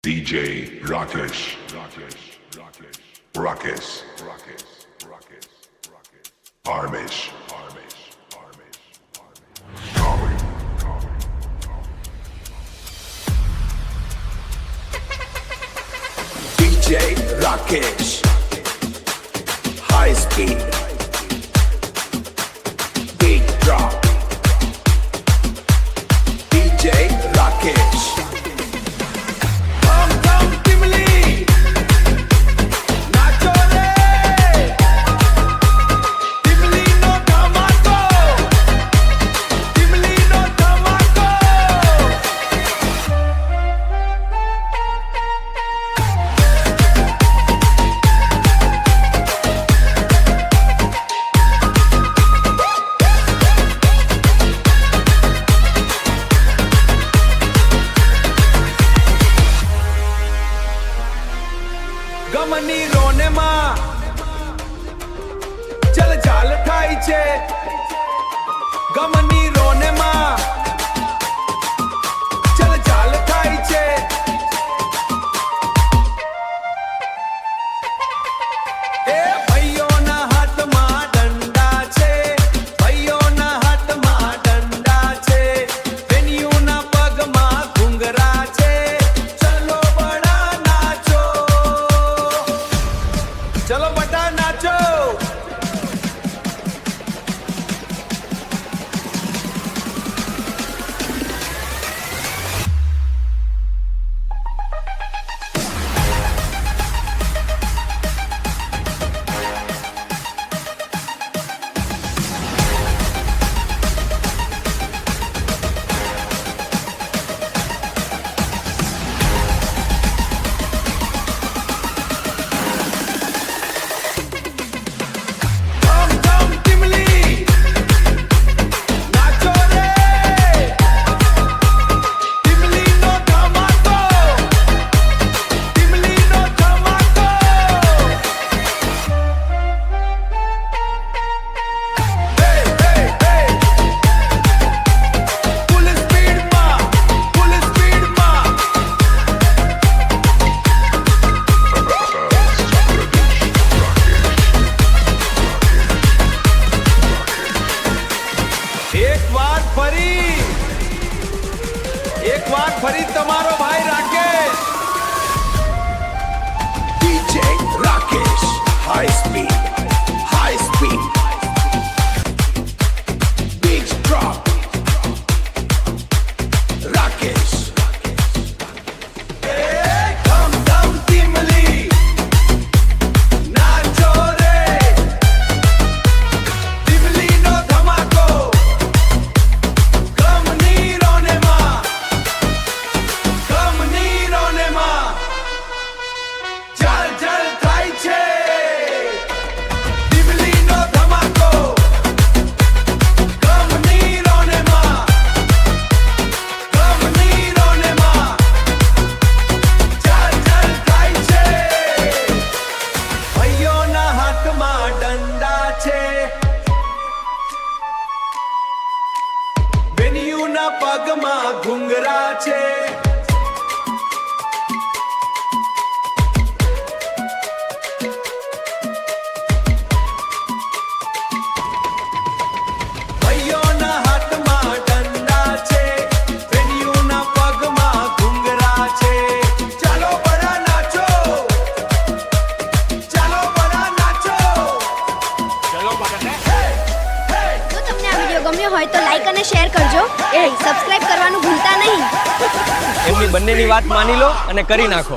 DJ Rakesh. Armish. DJ Rakesh, high speed, beat drop. DJ Rakesh. Come, come, Timely, nacho re. Timely no dhamaco, Timely no dhamaco. ગમની રોને માં ચલ ચાલ થાય છે ગમની રોને માં ચલ ચાલ થાય છે એ ભાઈઓના હાથમાં દંડા છે ભાઈઓના હાથમાં દંડા છે બેનીઓના પગમાં ઘૂંઘરા છે ચલો બડા નાચો चलो बटा नाचो एक बार फरी તમારો ભાઈ Rakesh DJ Rakesh high speed big drop Rakesh hey come down Timely nacho re Timely no dhamaco gamni rone ma चल चल थाई छे दिमली नो धमाको गमनी रोने માં चल चल थाई छे ભાઈઓના હાથમાં દંડા છે બેનીઓના પગમાં ઘૂંઘરા છે ગમ્યો હોય તો લાઈક અને શેર કરજો સબસ્ક્રાઇબ કરવાનું ભૂલતા નહીં એમની બંનેની વાત માની લો અને કરી નાખો.